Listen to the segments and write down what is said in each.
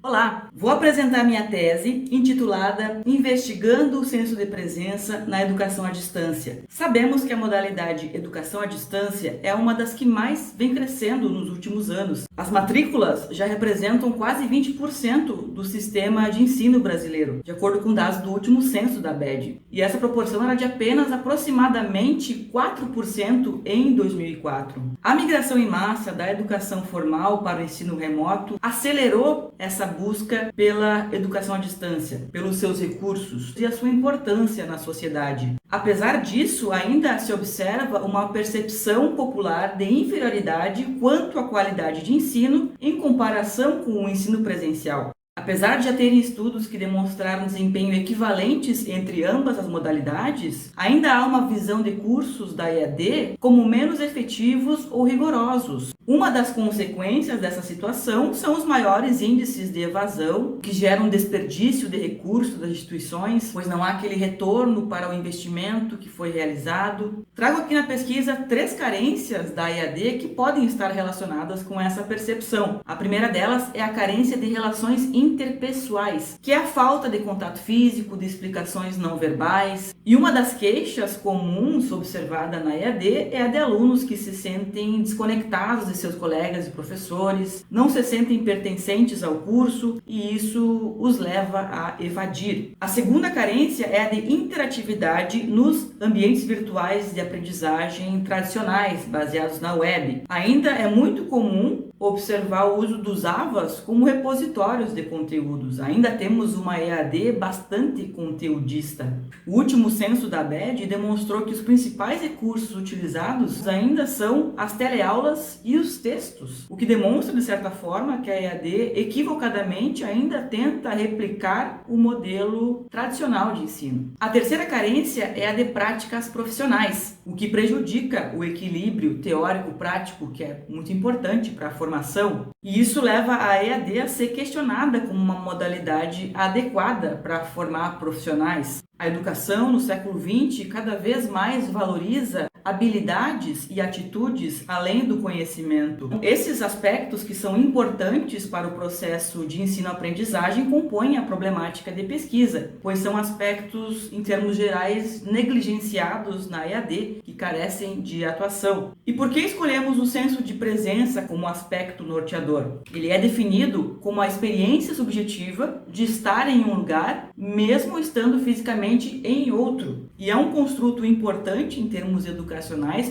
Olá, vou apresentar minha tese intitulada Investigando o Senso de Presença na Educação à Distância. Sabemos que a modalidade Educação à Distância é uma das que mais vem crescendo nos últimos anos. As matrículas já representam quase 20% do sistema de ensino brasileiro, de acordo com dados do último censo da ABED. E essa proporção era de apenas aproximadamente 4% em 2004. A migração em massa da educação formal para o ensino remoto acelerou essa busca pela educação à distância, pelos seus recursos e a sua importância na sociedade. Apesar disso, ainda se observa uma percepção popular de inferioridade quanto à qualidade de ensino em comparação com o ensino presencial. Apesar de já terem estudos que demonstraram desempenho equivalentes entre ambas as modalidades, ainda há uma visão de cursos da EAD como menos efetivos ou rigorosos. Uma das consequências dessa situação são os maiores índices de evasão, que geram desperdício de recursos das instituições, pois não há aquele retorno para o investimento que foi realizado. Trago aqui na pesquisa 3 carências da EAD que podem estar relacionadas com essa percepção. A primeira delas é a carência de relações interpessoais, que é a falta de contato físico, de explicações não verbais. E uma das queixas comuns observada na EAD é a de alunos que se sentem desconectados de seus colegas e professores, não se sentem pertencentes ao curso e isso os leva a evadir. A segunda carência é a de interatividade nos ambientes virtuais de aprendizagem tradicionais, baseados na web. Ainda é muito comum observar o uso dos AVAs como repositórios de conteúdos. Ainda temos uma EAD bastante conteudista. O último censo da ABED demonstrou que os principais recursos utilizados ainda são as teleaulas e os textos, o que demonstra, de certa forma, que a EAD equivocadamente ainda tenta replicar o modelo tradicional de ensino. A terceira carência é a de práticas profissionais, o que prejudica o equilíbrio teórico-prático, que é muito importante para a formação, e isso leva a EAD a ser questionada como uma modalidade adequada para formar profissionais. A educação no século XX cada vez mais valoriza habilidades e atitudes além do conhecimento. Esses aspectos que são importantes para o processo de ensino-aprendizagem compõem a problemática de pesquisa, pois são aspectos, em termos gerais, negligenciados na EAD, que carecem de atuação. E por que escolhemos o senso de presença como aspecto norteador? Ele é definido como a experiência subjetiva de estar em um lugar, mesmo estando fisicamente em outro. E é um construto importante em termos educacionais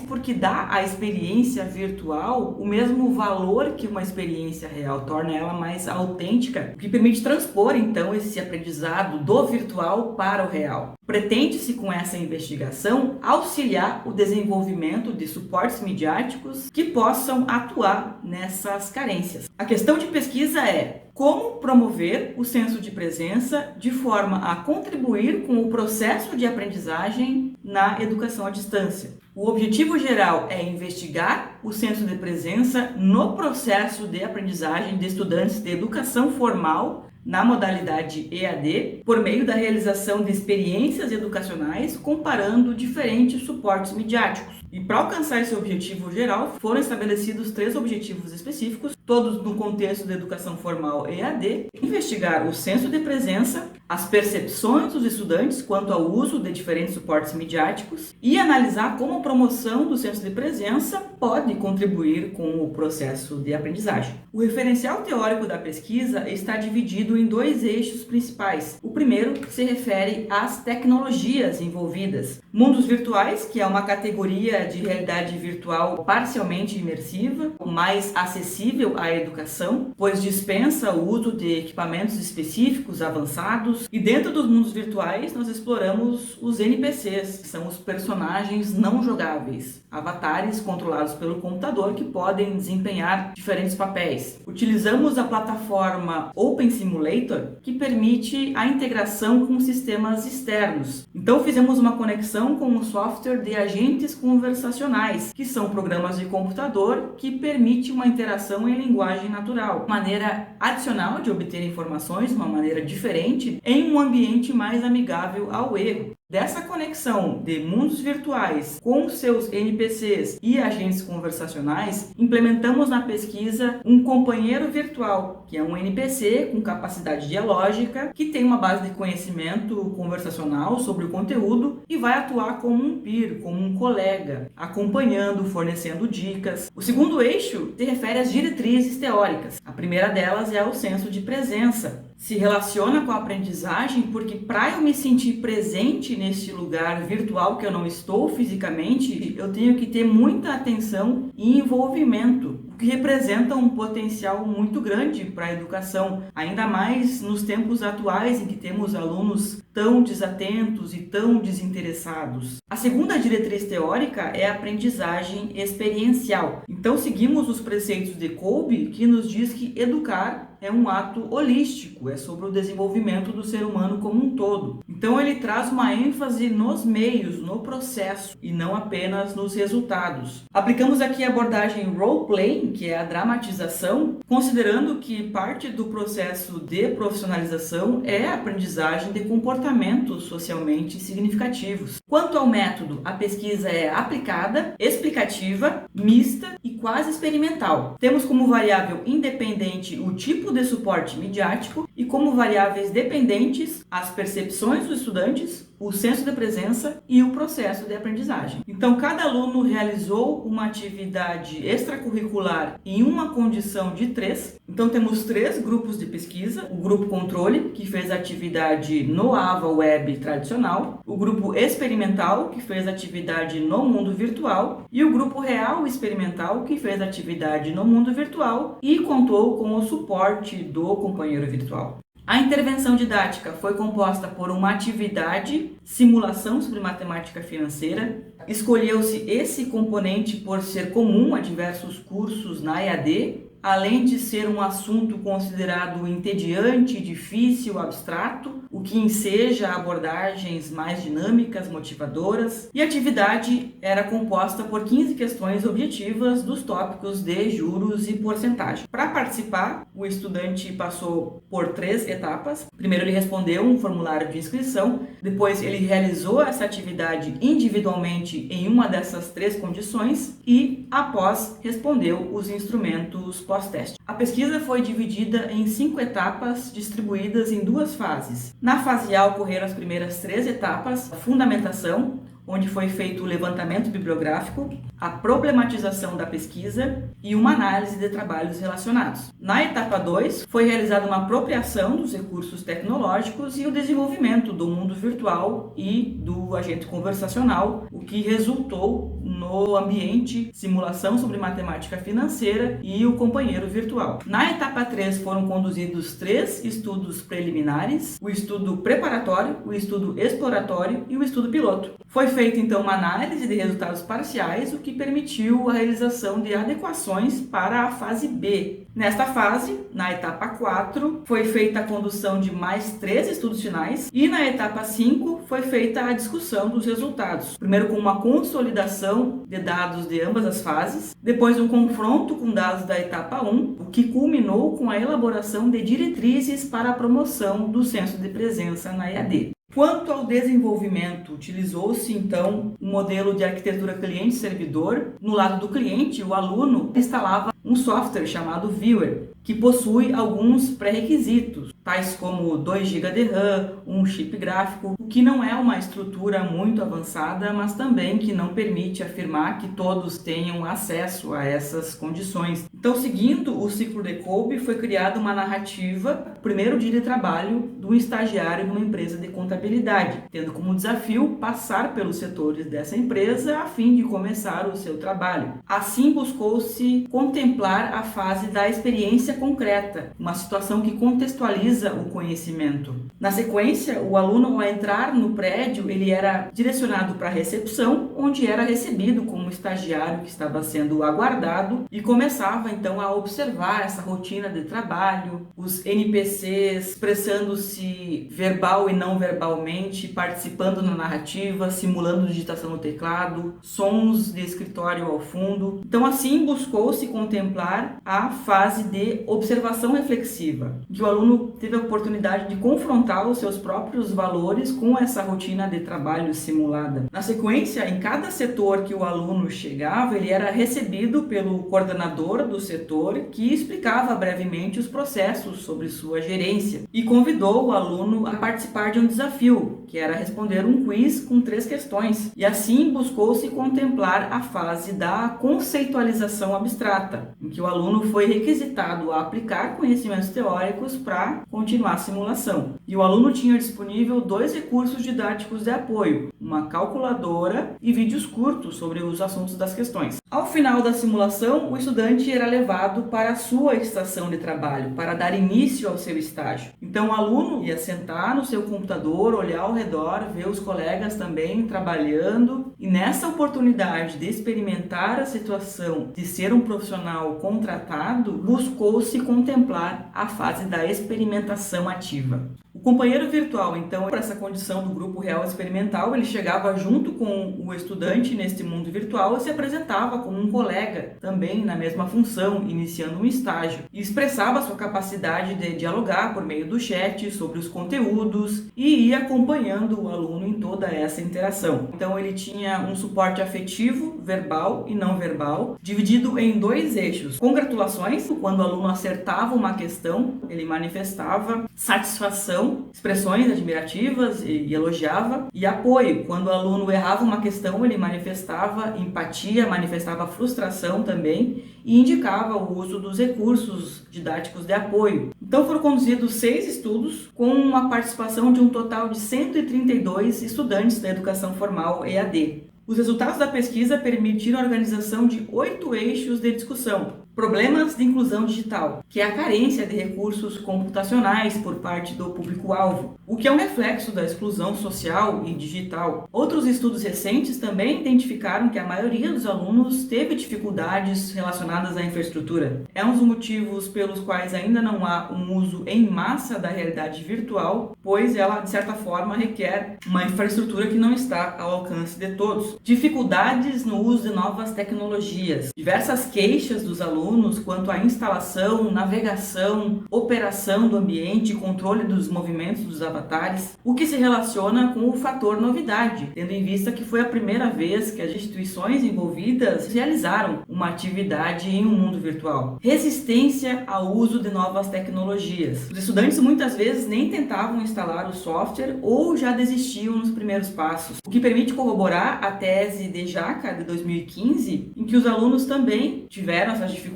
porque dá à experiência virtual o mesmo valor que uma experiência real, torna ela mais autêntica, o que permite transpor então esse aprendizado do virtual para o real. Pretende-se com essa investigação auxiliar o desenvolvimento de suportes midiáticos que possam atuar nessas carências. A questão de pesquisa é como promover o senso de presença de forma a contribuir com o processo de aprendizagem na educação à distância. O objetivo geral é investigar o senso de presença no processo de aprendizagem de estudantes de educação formal na modalidade EAD, por meio da realização de experiências educacionais comparando diferentes suportes midiáticos. E para alcançar esse objetivo geral, foram estabelecidos 3 objetivos específicos, todos no contexto da educação formal EAD: investigar o senso de presença, as percepções dos estudantes quanto ao uso de diferentes suportes midiáticos e analisar como a promoção do senso de presença pode contribuir com o processo de aprendizagem. O referencial teórico da pesquisa está dividido em 2 eixos principais. O primeiro se refere às tecnologias envolvidas. Mundos virtuais, que é uma categoria de realidade virtual parcialmente imersiva, mais acessível à educação, pois dispensa o uso de equipamentos específicos avançados. E dentro dos mundos virtuais, nós exploramos os NPCs, que são os personagens não jogáveis, avatares controlados pelo computador que podem desempenhar diferentes papéis. Utilizamos a plataforma Open Simulator, que permite a integração com sistemas externos. Então fizemos uma conexão com o software de agentes conversacionais, que são programas de computador que permitem uma interação em linguagem natural, maneira adicional de obter informações, uma maneira diferente, em um ambiente mais amigável ao erro. Dessa conexão de mundos virtuais com seus NPCs e agentes conversacionais, implementamos na pesquisa um companheiro virtual que é um NPC com capacidade dialógica, que tem uma base de conhecimento conversacional sobre o conteúdo e vai atuar como um peer, como um colega, acompanhando, fornecendo dicas. O segundo eixo se refere às diretrizes teóricas. A primeira delas é o senso de presença. Se relaciona com a aprendizagem porque para eu me sentir presente neste lugar virtual que eu não estou fisicamente, eu tenho que ter muita atenção e envolvimento, o que representa um potencial muito grande para a educação, ainda mais nos tempos atuais em que temos alunos tão desatentos e tão desinteressados. A segunda diretriz teórica é a aprendizagem experiencial. Então seguimos os preceitos de Kolbe, que nos diz que educar é um ato holístico, é sobre o desenvolvimento do ser humano como um todo. Então ele traz uma ênfase nos meios, no processo e não apenas nos resultados. Aplicamos aqui a abordagem role-playing, que é a dramatização, considerando que parte do processo de profissionalização é a aprendizagem de comportamentos socialmente significativos. Quanto ao método, a pesquisa é aplicada, explicativa, mista e quase experimental. Temos como variável independente o tipo de suporte midiático e como variáveis dependentes as percepções dos estudantes, o senso de presença e o processo de aprendizagem. Então, cada aluno realizou uma atividade extracurricular em uma condição de 3. Então, temos 3 grupos de pesquisa. O grupo controle, que fez a atividade no AVA Web tradicional. O grupo experimental, que fez a atividade no mundo virtual. E o grupo real experimental, que fez a atividade no mundo virtual e contou com o suporte do companheiro virtual. A intervenção didática foi composta por uma atividade, simulação sobre matemática financeira. Escolheu-se esse componente por ser comum a diversos cursos na EAD, além de ser um assunto considerado entediante, difícil, abstrato, o que enseja abordagens mais dinâmicas, motivadoras. E a atividade era composta por 15 questões objetivas dos tópicos de juros e porcentagem. Para participar, o estudante passou por 3 etapas. Primeiro ele respondeu um formulário de inscrição, depois ele realizou essa atividade individualmente em uma dessas 3 condições e, após, respondeu os instrumentos pós-teste. A pesquisa foi dividida em 5 etapas, distribuídas em 2 fases. Na fase A ocorreram as primeiras 3 etapas: a fundamentação, onde foi feito o levantamento bibliográfico, a problematização da pesquisa e uma análise de trabalhos relacionados. Na etapa 2, foi realizada uma apropriação dos recursos tecnológicos e o desenvolvimento do mundo virtual e do agente conversacional, o que resultou no ambiente simulação sobre matemática financeira e o companheiro virtual. Na etapa 3 foram conduzidos 3 estudos preliminares: o estudo preparatório, o estudo exploratório e o estudo piloto. Foi feita então uma análise de resultados parciais, o que permitiu a realização de adequações para a fase B. Nesta fase, na etapa 4, foi feita a condução de mais 3 estudos finais e na etapa 5 foi feita a discussão dos resultados. Primeiro com uma consolidação de dados de ambas as fases, depois um confronto com dados da etapa 1, o que culminou com a elaboração de diretrizes para a promoção do senso de presença na EAD. Quanto ao desenvolvimento, utilizou-se então um modelo de arquitetura cliente-servidor. No lado do cliente, o aluno instalava um software chamado Viewer, que possui alguns pré-requisitos, tais como 2 GB de RAM, um chip gráfico, o que não é uma estrutura muito avançada, mas também que não permite afirmar que todos tenham acesso a essas condições. Então, seguindo o ciclo de Kolbe, foi criada uma narrativa, primeiro dia de trabalho do estagiário numa empresa de contabilidade, tendo como desafio passar pelos setores dessa empresa a fim de começar o seu trabalho. Assim, buscou-se contemplar a fase da experiência concreta, uma situação que contextualiza o conhecimento. Na sequência, o aluno, ao entrar no prédio, ele era direcionado para a recepção, onde era recebido como estagiário que estava sendo aguardado e começava então a observar essa rotina de trabalho, os NPCs expressando-se verbal e não verbalmente, participando na narrativa, simulando digitação no teclado, sons de escritório ao fundo. Então, assim, buscou-se contemplar a fase de observação reflexiva, que o aluno teve a oportunidade de confrontar os seus próprios valores com essa rotina de trabalho simulada. Na sequência, em cada setor que o aluno chegava, ele era recebido pelo coordenador do setor que explicava brevemente os processos sobre sua gerência e convidou o aluno a participar de um desafio, que era responder um quiz com 3 questões. E assim buscou-se contemplar a fase da conceitualização abstrata, em que o aluno foi requisitado a aplicar conhecimentos teóricos para continuar a simulação. E o aluno tinha disponível 2 recursos didáticos de apoio, uma calculadora e vídeos curtos sobre os assuntos das questões. Ao final da simulação, o estudante era levado para a sua estação de trabalho, para dar início ao seu estágio. Então o aluno ia sentar no seu computador, olhar ao redor, ver os colegas também trabalhando, e nessa oportunidade de experimentar a situação de ser um profissional contratado, buscou-se contemplar a fase da experimentação ativa. O companheiro virtual, então, para essa condição do grupo real experimental, ele chegava junto com o estudante neste mundo virtual e se apresentava como um colega, também na mesma função, iniciando um estágio, e expressava sua capacidade de dialogar por meio do chat sobre os conteúdos e ia acompanhando o aluno em toda essa interação. Então ele tinha um suporte afetivo, verbal e não verbal, dividido em 2 eixos. Congratulações, quando o aluno acertava uma questão, ele manifestava satisfação, expressões admirativas e elogiava, e apoio, quando o aluno errava uma questão, ele manifestava empatia, manifestava frustração também e indicava o uso dos recursos didáticos de apoio. Então foram conduzidos 6 estudos com a participação de um total de 132 estudantes da educação formal EAD. Os resultados da pesquisa permitiram a organização de 8 eixos de discussão. Problemas de inclusão digital, que é a carência de recursos computacionais por parte do público-alvo, o que é um reflexo da exclusão social e digital. Outros estudos recentes também identificaram que a maioria dos alunos teve dificuldades relacionadas à infraestrutura. É um dos motivos pelos quais ainda não há um uso em massa da realidade virtual, pois ela, de certa forma, requer uma infraestrutura que não está ao alcance de todos. Dificuldades no uso de novas tecnologias. Diversas queixas dos alunos quanto à instalação, navegação, operação do ambiente e controle dos movimentos dos avatares, o que se relaciona com o fator novidade, tendo em vista que foi a primeira vez que as instituições envolvidas realizaram uma atividade em um mundo virtual. Resistência ao uso de novas tecnologias. Os estudantes muitas vezes nem tentavam instalar o software ou já desistiam nos primeiros passos, o que permite corroborar a tese de Jaca de 2015, em que os alunos também tiveram essas dificuldades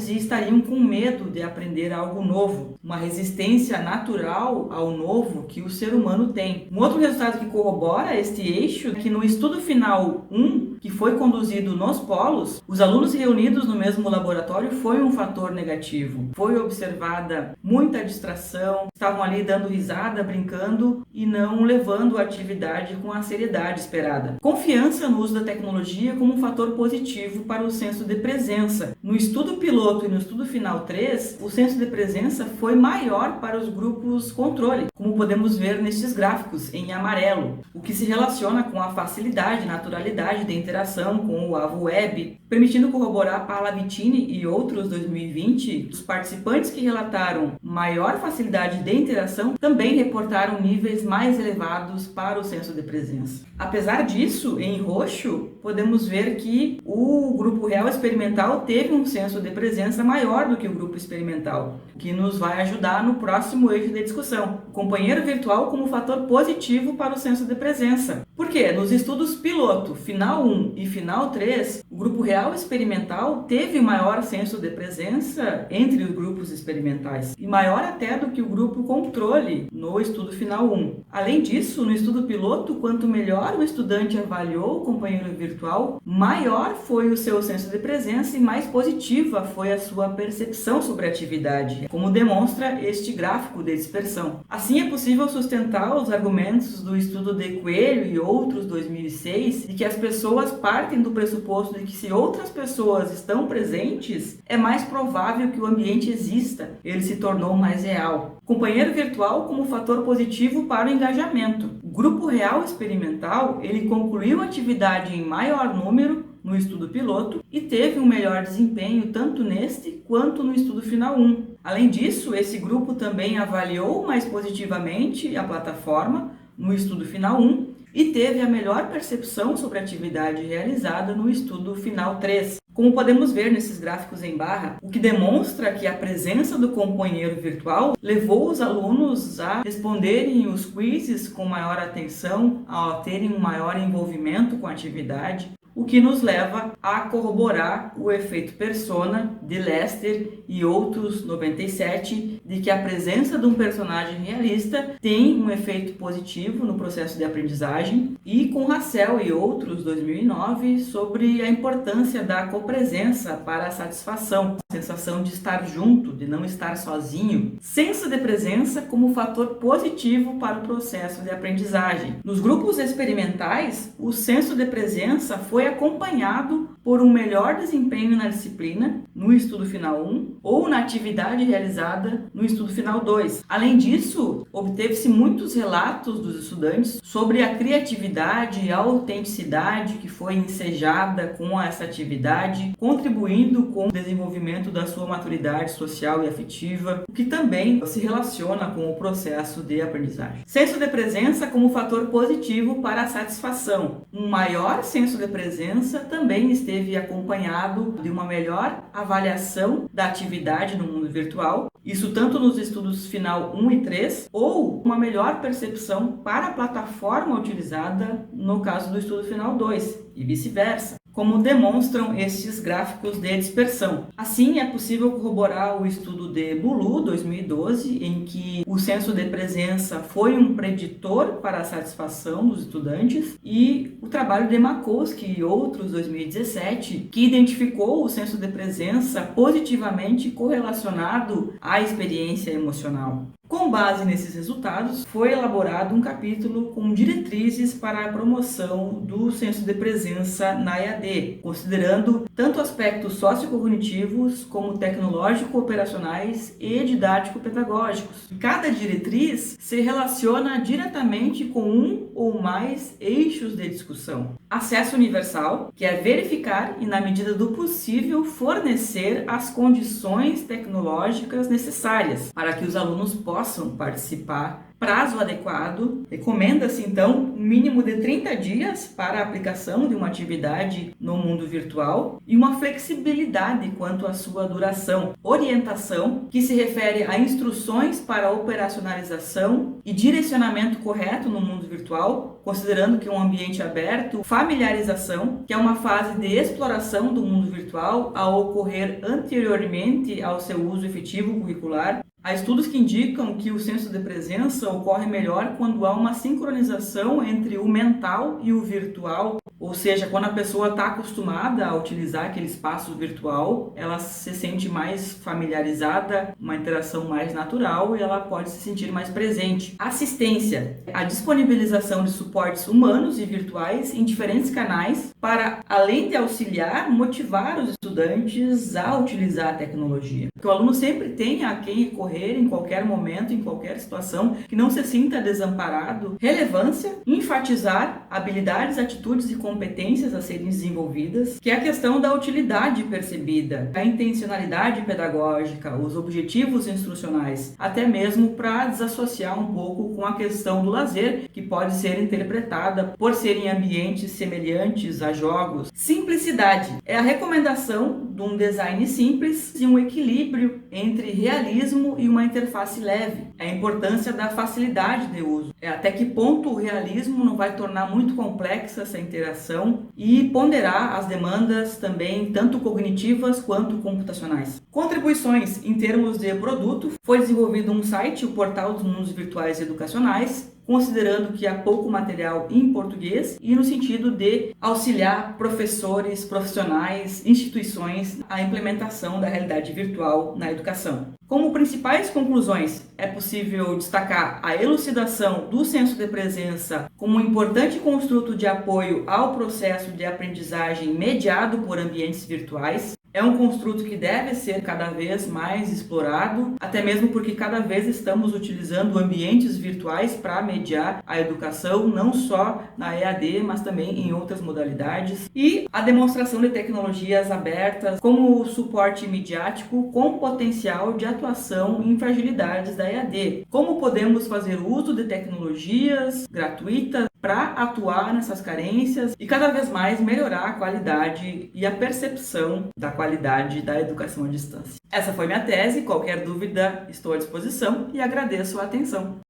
e estariam com medo de aprender algo novo, uma resistência natural ao novo que o ser humano tem. Um outro resultado que corrobora este eixo é que no estudo final 1, que foi conduzido nos polos, os alunos reunidos no mesmo laboratório foi um fator negativo. Foi observada muita distração, estavam ali dando risada, brincando e não levando a atividade com a seriedade esperada. Confiança no uso da tecnologia como um fator positivo para o senso de presença. No estudo piloto e no estudo final 3, o senso de presença foi maior para os grupos controle, como podemos ver nestes gráficos em amarelo, o que se relaciona com a facilidade e naturalidade de interação com o AVO Web, permitindo corroborar para Lamitini e outros 2020, os participantes que relataram maior facilidade de interação também reportaram níveis mais elevados para o senso de presença. Apesar disso, em roxo, podemos ver que o grupo real experimental teve um senso de presença maior do que o grupo experimental, o que nos vai ajudar no próximo eixo da discussão. O companheiro virtual como fator positivo para o senso de presença. Por quê? Nos estudos piloto, final 1 e final 3, o grupo real experimental teve maior senso de presença entre os grupos experimentais e maior até do que o grupo controle no estudo final 1. Além disso, no estudo piloto, quanto melhor o estudante avaliou o companheiro virtual, maior foi o seu senso de presença e mais positiva foi a sua percepção sobre a atividade, como demonstra este gráfico de dispersão. Assim, é possível sustentar os argumentos do estudo de Coelho e outros 2006 de que as pessoas partem do pressuposto de que se outras pessoas estão presentes, é mais provável que o ambiente exista, ele se tornou mais real. Companheiro virtual como fator positivo para o engajamento. O grupo real experimental, ele concluiu a atividade em maior número no estudo piloto e teve um melhor desempenho tanto neste quanto no estudo final 1. Além disso, esse grupo também avaliou mais positivamente a plataforma no estudo final 1 e teve a melhor percepção sobre a atividade realizada no estudo final 3. Como podemos ver nesses gráficos em barra, o que demonstra que a presença do companheiro virtual levou os alunos a responderem os quizzes com maior atenção, a terem um maior envolvimento com a atividade, o que nos leva a corroborar o efeito persona de Lester e outros 97 de que a presença de um personagem realista tem um efeito positivo no processo de aprendizagem, e com Hassel e outros 2009 sobre a importância da copresença para a satisfação, a sensação de estar junto, de não estar sozinho, senso de presença como fator positivo para o processo de aprendizagem. Nos grupos experimentais, o senso de presença foi acompanhado por um melhor desempenho na disciplina, no estudo final 1, ou na atividade realizada no estudo final 2. Além disso, obteve-se muitos relatos dos estudantes sobre a criatividade e a autenticidade que foi ensejada com essa atividade, contribuindo com o desenvolvimento da sua maturidade social e afetiva, o que também se relaciona com o processo de aprendizagem. Senso de presença como fator positivo para a satisfação. Um maior senso de presença também esteve acompanhado de uma melhor avaliação da atividade no mundo virtual, isso tanto nos estudos final 1 e 3, ou uma melhor percepção para a plataforma utilizada no caso do estudo final 2, e vice-versa, como demonstram estes gráficos de dispersão. Assim, é possível corroborar o estudo de Bulu, 2012, em que o senso de presença foi um preditor para a satisfação dos estudantes, e o trabalho de Makowski e outros, 2017, que identificou o senso de presença positivamente correlacionado à experiência emocional. Com base nesses resultados, foi elaborado um capítulo com diretrizes para a promoção do senso de presença na EAD, considerando tanto aspectos sociocognitivos como tecnológico-operacionais e didático-pedagógicos. Cada diretriz se relaciona diretamente com um ou mais eixos de discussão. Acesso universal, que é verificar e, na medida do possível, fornecer as condições tecnológicas necessárias para que os alunos possam participar. Prazo adequado, recomenda-se então um mínimo de 30 dias para a aplicação de uma atividade no mundo virtual e uma flexibilidade quanto à sua duração. Orientação, que se refere a instruções para operacionalização e direcionamento correto no mundo virtual, considerando que é um ambiente aberto. Familiarização, que é uma fase de exploração do mundo virtual a ocorrer anteriormente ao seu uso efetivo curricular. Há estudos que indicam que o senso de presença ocorre melhor quando há uma sincronização entre o mental e o virtual, ou seja, quando a pessoa está acostumada a utilizar aquele espaço virtual, ela se sente mais familiarizada, uma interação mais natural, e ela pode se sentir mais presente. Assistência, a disponibilização de suportes humanos e virtuais em diferentes canais para, além de auxiliar, motivar os estudantes a utilizar a tecnologia. Que o aluno sempre tenha a quem recorrer em qualquer momento, em qualquer situação, que não se sinta desamparado. Relevância, enfatizar habilidades, atitudes e competências a serem desenvolvidas, que é a questão da utilidade percebida, a intencionalidade pedagógica, os objetivos instrucionais, até mesmo para desassociar um pouco com a questão do lazer, que pode ser interpretada por serem ambientes semelhantes a jogos. Simplicidade, é a recomendação de um design simples e um equilíbrio entre realismo e uma interface leve. A importância da facilidade de uso. Até que ponto o realismo não vai tornar muito complexa essa interação e ponderar as demandas também, tanto cognitivas quanto computacionais. Contribuições em termos de produto. Foi desenvolvido um site, o Portal dos Mundos Virtuais Educacionais, considerando que há pouco material em português e no sentido de auxiliar professores, profissionais, instituições à implementação da realidade virtual na educação. Como principais conclusões, é possível destacar a elucidação do senso de presença como um importante construto de apoio ao processo de aprendizagem mediado por ambientes virtuais. É um construto que deve ser cada vez mais explorado, até mesmo porque cada vez estamos utilizando ambientes virtuais para mediar a educação, não só na EAD, mas também em outras modalidades. E a demonstração de tecnologias abertas como o suporte midiático com potencial de atuação em fragilidades da EAD. Como podemos fazer uso de tecnologias gratuitas para atuar nessas carências e cada vez mais melhorar a qualidade e a percepção da qualidade da educação à distância. Essa foi minha tese. Qualquer dúvida, estou à disposição e agradeço a atenção.